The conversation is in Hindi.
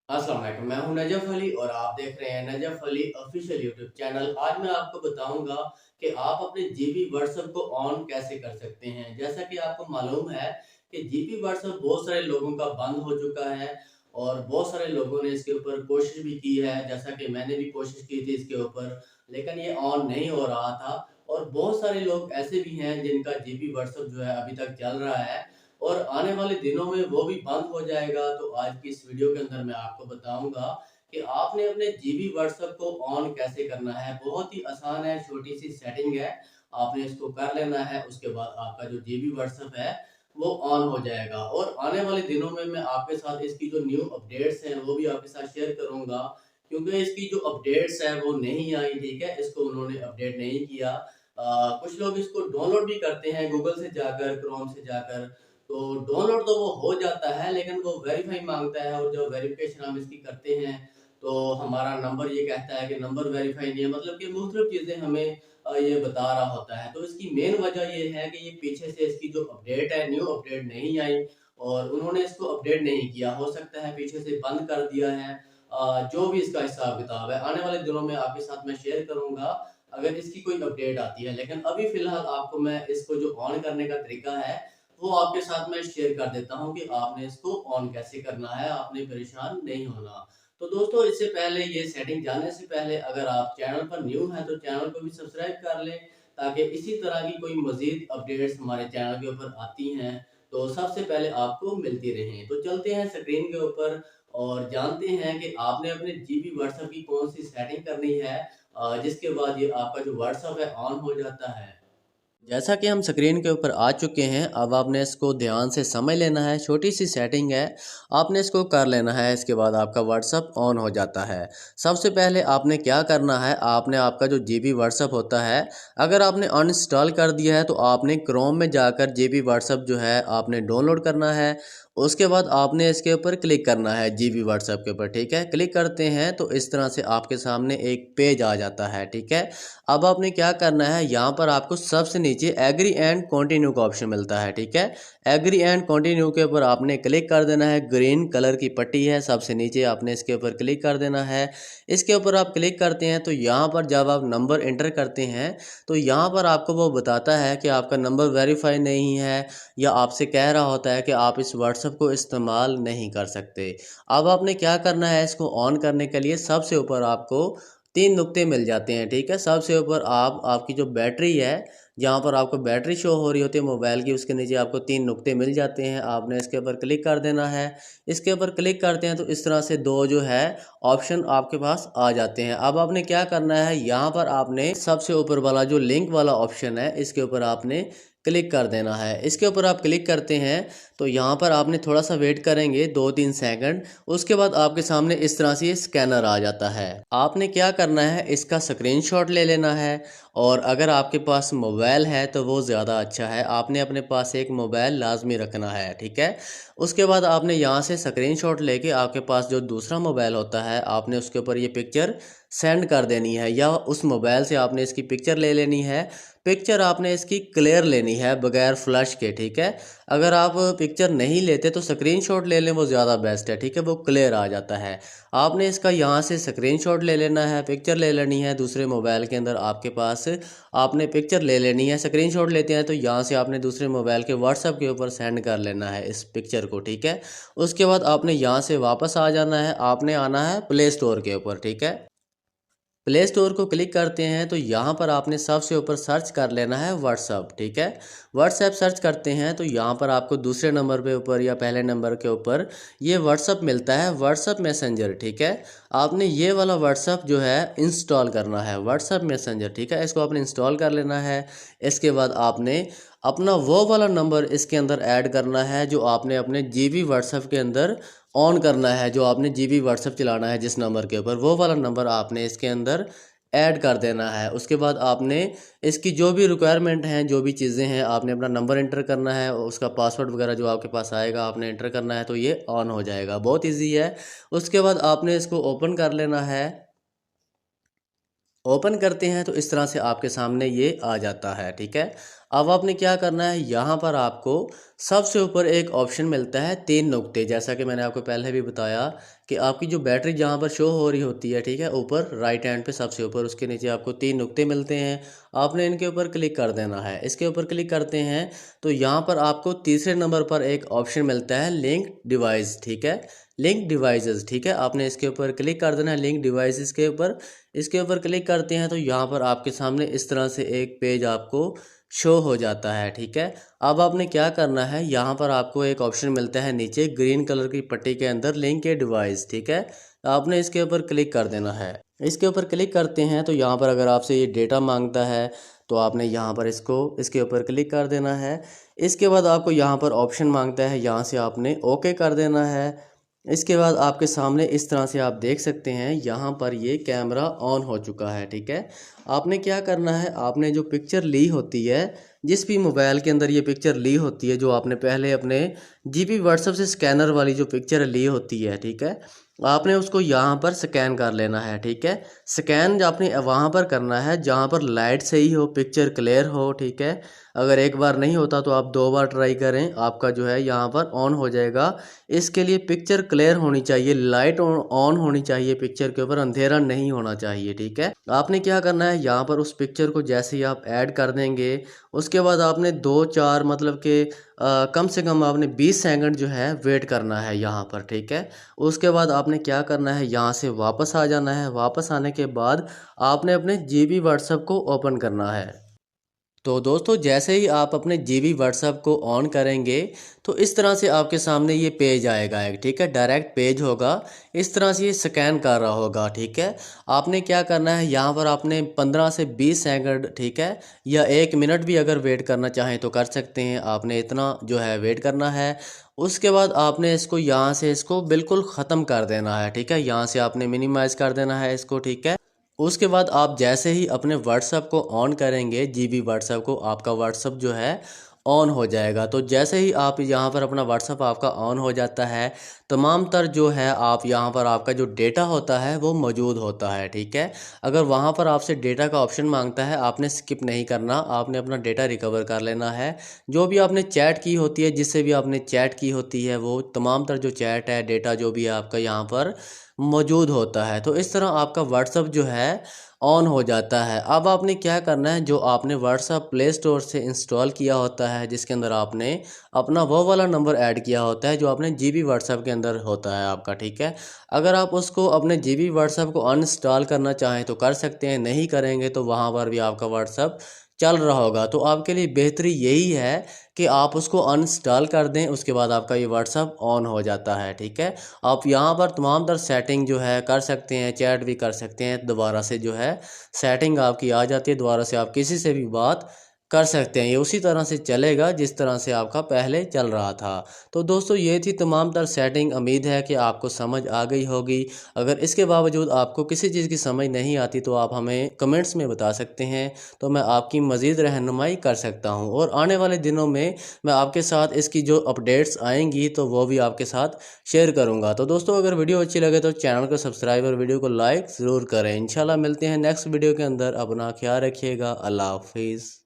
अस्सलाम वालेकुम, मैं हूं नजफ अली और आप देख रहे हैं Najaf Ali official YouTube channel. आज मैं आपको बताऊंगा कि आप अपने जीबी व्हाट्सएप को ऑन कैसे कर सकते हैं। जैसा कि आपको मालूम है कि जीबी व्हाट्सएप बहुत सारे लोगों का बंद हो चुका है और बहुत सारे लोगों ने इसके ऊपर कोशिश भी की है, जैसा कि मैंने भी कोशिश की थी इसके ऊपर, लेकिन ये ऑन नहीं हो रहा था। और बहुत सारे लोग ऐसे भी हैं जिनका जीबी व्हाट्सएप जो है अभी तक चल रहा है और आने वाले दिनों में वो भी बंद हो जाएगा। तो आज की इस वीडियो के अंदर मैं आपको बताऊंगा कि आपने अपने जीबी व्हाट्सएप को ऑन कैसे करना है। बहुत ही आसान है, छोटी सी सेटिंग है, आपने इसको कर लेना है। उसके बाद आपका जो जीबी व्हाट्सएप है वो ऑन हो जाएगा और आने वाले दिनों में मैं आपके साथ इसकी जो न्यू अपडेट्स हैं वो भी आपके साथ शेयर करूंगा, क्योंकि इसकी जो अपडेट्स है वो नहीं आई। ठीक है, इसको उन्होंने अपडेट नहीं किया। कुछ लोग इसको डाउनलोड भी करते हैं गूगल से जाकर, क्रोम से जाकर, तो डाउनलोड तो वो हो जाता है लेकिन वो वेरीफाई मांगता है और जब वेरिफिकेशन हम इसकी करते हैं तो हमारा नंबर ये कहता है कि नंबर वेरीफाई नहीं है, मतलब कि मुख्तलिफ चीज़ें हमें ये बता रहा होता है। तो इसकी मेन वजह ये है कि ये पीछे से इसकी जो अपडेट है, न्यू अपडेट नहीं आई और उन्होंने इसको अपडेट नहीं किया। हो सकता है पीछे से बंद कर दिया है। जो भी इसका हिसाब किताब है आने वाले दिनों में आपके साथ मैं शेयर करूंगा अगर इसकी कोई अपडेट आती है। लेकिन अभी फिलहाल आपको मैं इसको जो ऑन करने का तरीका है वो आपके साथ मैं शेयर कर देता हूँ कि आपने इसको ऑन कैसे करना है, आपने परेशान नहीं होना। तो दोस्तों, इससे पहले ये सेटिंग जानने से पहले अगर आप चैनल पर न्यू हैं तो चैनल को भी सब्सक्राइब कर लें, ताकि इसी तरह की कोई मज़ीद अपडेट्स हमारे चैनल के ऊपर आती हैं तो सबसे पहले आपको मिलती रहें। तो चलते हैं स्क्रीन के ऊपर और जानते हैं कि आपने अपने जीबी व्हाट्सएप की कौन सी सेटिंग करनी है, जिसके बाद ये आपका जो व्हाट्सएप है ऑन हो जाता है। जैसा कि हम स्क्रीन के ऊपर आ चुके हैं, अब आपने इसको ध्यान से समझ लेना है। छोटी सी सेटिंग है, आपने इसको कर लेना है। इसके बाद आपका व्हाट्सअप ऑन हो जाता है। सबसे पहले आपने क्या करना है, आपने आपका जो जीबी व्हाट्सअप होता है, अगर आपने अनइंस्टॉल कर दिया है तो आपने क्रोम में जाकर जीबी व्हाट्सअप जो है आपने डाउनलोड करना है। उसके बाद आपने इसके ऊपर क्लिक करना है जीबी व्हाट्सएप के ऊपर। ठीक है, क्लिक करते हैं तो इस तरह से आपके सामने एक पेज आ जाता है। ठीक है, अब आपने क्या करना है, यहाँ पर आपको सबसे नीचे एग्री एंड कंटिन्यू का ऑप्शन मिलता है। ठीक है, एग्री एंड कंटिन्यू के ऊपर आपने क्लिक कर देना है। ग्रीन कलर की पट्टी है सबसे नीचे, आपने इसके ऊपर क्लिक कर देना है। इसके ऊपर आप क्लिक करते हैं तो यहाँ पर जब आप नंबर एंटर करते हैं तो यहाँ पर आपको वो बताता है कि आपका नंबर वेरीफाई नहीं है, या आपसे कह रहा होता है कि आप इस व्हाट्सएप को इस्तेमाल नहीं कर सकते। अब आपने क्या करना है, इसको ऑन करने के लिए सबसे ऊपर आपको तीन नुक्ते मिल जाते हैं। ठीक है, सबसे ऊपर आपकी जो बैटरी है, जहाँ पर आपको बैटरी शो हो रही होती है मोबाइल की, उसके नीचे आपको तीन नुक्ते मिल जाते हैं। आपने इसके ऊपर क्लिक कर देना है। इसके ऊपर क्लिक करते हैं तो इस तरह से दो जो है ऑप्शन आपके पास आ जाते हैं। अब आपने क्या करना है, यहाँ पर आपने सबसे ऊपर वाला जो लिंक वाला ऑप्शन है इसके ऊपर आपने क्लिक कर देना है। इसके ऊपर आप क्लिक करते हैं तो यहाँ पर आपने थोड़ा सा वेट करेंगे 2-3 सेकंड। उसके बाद आपके सामने इस तरह से ये स्कैनर आ जाता है। आपने क्या करना है, इसका स्क्रीनशॉट ले लेना है और अगर आपके पास मोबाइल है तो वो ज़्यादा अच्छा है। आपने अपने पास एक मोबाइल लाजमी रखना है। ठीक है, उसके बाद आपने यहाँ से स्क्रीनशॉट लेके आपके पास जो दूसरा मोबाइल होता है आपने उसके ऊपर ये पिक्चर सेंड कर देनी है, या उस मोबाइल से आपने इसकी पिक्चर ले लेनी है। पिक्चर आपने इसकी क्लियर लेनी है बगैर फ्लैश के। ठीक है, अगर आप पिक्चर नहीं लेते तो स्क्रीनशॉट ले लें, वो ज़्यादा बेस्ट है। ठीक है, वो क्लियर आ जाता है। आपने इसका यहाँ से स्क्रीनशॉट ले लेना है, पिक्चर ले लेनी है दूसरे मोबाइल के अंदर आपके पास, आपने पिक्चर ले लेनी है। स्क्रीनशॉट लेते हैं तो यहाँ से आपने दूसरे मोबाइल के व्हाट्सएप के ऊपर सेंड कर लेना है इस पिक्चर को। ठीक है, उसके बाद आपने यहाँ से वापस आ जाना है, आपने आना है प्ले स्टोर के ऊपर। ठीक है, प्ले स्टोर को क्लिक करते हैं तो यहाँ पर आपने सबसे ऊपर सर्च कर लेना है व्हाट्सअप। ठीक है, व्हाट्सएप सर्च करते हैं तो यहाँ पर आपको दूसरे नंबर पे ऊपर या पहले नंबर के ऊपर ये व्हाट्सअप मिलता है, व्हाट्सअप मैसेंजर। ठीक है, आपने ये वाला व्हाट्सअप जो है इंस्टॉल करना है, व्हाट्सअप मैसेंजर। ठीक है, इसको आपने इंस्टॉल कर लेना है। इसके बाद आपने अपना वो वाला नंबर इसके अंदर ऐड करना है जो आपने अपने जीबी व्हाट्सएप के अंदर ऑन करना है, जो आपने जीबी व्हाट्सएप चलाना है जिस नंबर के ऊपर, वो वाला नंबर आपने इसके अंदर ऐड कर देना है। उसके बाद आपने इसकी जो भी रिक्वायरमेंट हैं, जो भी चीज़ें हैं, आपने अपना नंबर एंटर करना है, उसका पासवर्ड वगैरह जो आपके पास आएगा आपने एंटर करना है तो ये ऑन हो जाएगा। बहुत ईजी है। उसके बाद आपने इसको ओपन कर लेना है। ओपन करते हैं तो इस तरह से आपके सामने ये आ जाता है, ठीक है। अब आपने क्या करना है, यहाँ पर आपको सबसे ऊपर एक ऑप्शन मिलता है 3 नुक्ते, जैसा कि मैंने आपको पहले भी बताया कि आपकी जो बैटरी जहाँ पर शो हो रही होती है, ठीक है, ऊपर राइट हैंड पे सबसे ऊपर उसके नीचे आपको 3 नुक्ते मिलते हैं। आपने इनके ऊपर क्लिक कर देना है। इसके ऊपर क्लिक करते हैं तो यहाँ पर आपको तीसरे नंबर पर एक ऑप्शन मिलता है लिंक डिवाइस, ठीक है, लिंक डिवाइसेस, ठीक है। आपने इसके ऊपर क्लिक कर देना है लिंक डिवाइसेस के ऊपर। इसके ऊपर क्लिक करते हैं तो यहाँ पर आपके सामने इस तरह से एक पेज आपको शो हो जाता है, ठीक है। अब आपने क्या करना है, यहाँ पर आपको एक ऑप्शन मिलता है नीचे ग्रीन कलर की पट्टी के अंदर लिंक ए डिवाइस, ठीक है। आपने इसके ऊपर क्लिक कर देना है। इसके ऊपर क्लिक करते हैं तो यहाँ पर अगर आपसे ये डेटा मांगता है तो आपने यहाँ पर इसके ऊपर क्लिक कर देना है। इसके बाद आपको यहाँ पर ऑप्शन मांगता है, यहाँ से आपने ओके कर देना है। इसके बाद आपके सामने इस तरह से आप देख सकते हैं यहाँ पर ये कैमरा ऑन हो चुका है, ठीक है। आपने क्या करना है, आपने जो पिक्चर ली होती है, जिस भी मोबाइल के अंदर ये पिक्चर ली होती है, जो आपने पहले अपने जीपी व्हाट्सएप से स्कैनर वाली जो पिक्चर ली होती है, ठीक है, आपने उसको यहाँ पर स्कैन कर लेना है, ठीक है। स्कैन आपने वहाँ पर करना है जहाँ पर लाइट सही हो, पिक्चर क्लियर हो, ठीक है। अगर एक बार नहीं होता तो आप 2 बार ट्राई करें, आपका जो है यहाँ पर ऑन हो जाएगा। इसके लिए पिक्चर क्लियर होनी चाहिए, लाइट ऑन होनी चाहिए, पिक्चर के ऊपर अंधेरा नहीं होना चाहिए, ठीक है। आपने क्या करना है, यहाँ पर उस पिक्चर को जैसे ही आप ऐड कर देंगे उसके बाद आपने 2-4 मतलब कि कम से कम आपने 20 सेकंड जो है वेट करना है यहाँ पर, ठीक है। उसके बाद आपने क्या करना है, यहाँ से वापस आ जाना है। वापस आने के बाद आपने अपने जीबी व्हाट्सएप को ओपन करना है। तो दोस्तों जैसे ही आप अपने जीबी व्हाट्सएप को ऑन करेंगे तो इस तरह से आपके सामने ये पेज आएगा एक, ठीक है, डायरेक्ट पेज होगा। इस तरह से ये स्कैन कर रहा होगा, ठीक है। आपने क्या करना है, यहाँ पर आपने 15 से 20 सेकंड, ठीक है, या 1 मिनट भी अगर वेट करना चाहें तो कर सकते हैं। आपने इतना जो है वेट करना है। उसके बाद आपने इसको यहाँ से इसको बिल्कुल ख़त्म कर देना है, ठीक है। यहाँ से आपने मिनिमाइज़ कर देना है इसको, ठीक है। उसके बाद आप जैसे ही अपने व्हाट्सएप को ऑन करेंगे, जीबी व्हाट्सएप को, आपका व्हाट्सएप जो है ऑन हो जाएगा। तो जैसे ही आप यहाँ पर अपना व्हाट्सएप आपका ऑन हो जाता है, तमाम तर जो है आप यहाँ पर आपका जो डेटा होता है वो मौजूद होता है, ठीक है। अगर वहाँ पर आपसे डेटा का ऑप्शन मांगता है, आपने स्किप नहीं करना, आपने अपना डेटा रिकवर कर लेना है। जो भी आपने चैट की होती है, जिससे भी आपने चैट की होती है, वो तमाम तर जो चैट है, डेटा जो भी है आपका यहाँ पर मौजूद होता है। तो इस तरह आपका व्हाट्सएप जो है ऑन हो जाता है। अब आपने क्या करना है, जो आपने व्हाट्सएप प्ले स्टोर से इंस्टॉल किया होता है, जिसके अंदर आपने अपना वो वाला नंबर ऐड किया होता है जो आपने जीबी व्हाट्सएप के अंदर होता है आपका, ठीक है। अगर आप उसको अपने जीबी व्हाट्सएप को अनइंस्टॉल करना चाहें तो कर सकते हैं, नहीं करेंगे तो वहाँ पर भी आपका व्हाट्सएप चल रहा होगा। तो आपके लिए बेहतरी यही है कि आप उसको अनइंस्टॉल कर दें, उसके बाद आपका ये व्हाट्सएप ऑन हो जाता है, ठीक है। आप यहाँ पर तमाम तर सेटिंग जो है कर सकते हैं, चैट भी कर सकते हैं, दोबारा से जो है सेटिंग आपकी आ जाती है, दोबारा से आप किसी से भी बात कर सकते हैं। ये उसी तरह से चलेगा जिस तरह से आपका पहले चल रहा था। तो दोस्तों ये थी तमाम तर सेटिंग, उम्मीद है कि आपको समझ आ गई होगी। अगर इसके बावजूद आपको किसी चीज़ की समझ नहीं आती तो आप हमें कमेंट्स में बता सकते हैं, तो मैं आपकी मज़ीद रहनुमाई कर सकता हूँ। और आने वाले दिनों में मैं आपके साथ इसकी जो अपडेट्स आएंगी तो वो भी आपके साथ शेयर करूँगा। तो दोस्तों अगर वीडियो अच्छी लगे तो चैनल को सब्सक्राइब और वीडियो को लाइक ज़रूर करें। इंशाल्लाह मिलते हैं नेक्स्ट वीडियो के अंदर। अपना ख्याल रखिएगा। अल्लाह हाफिज़।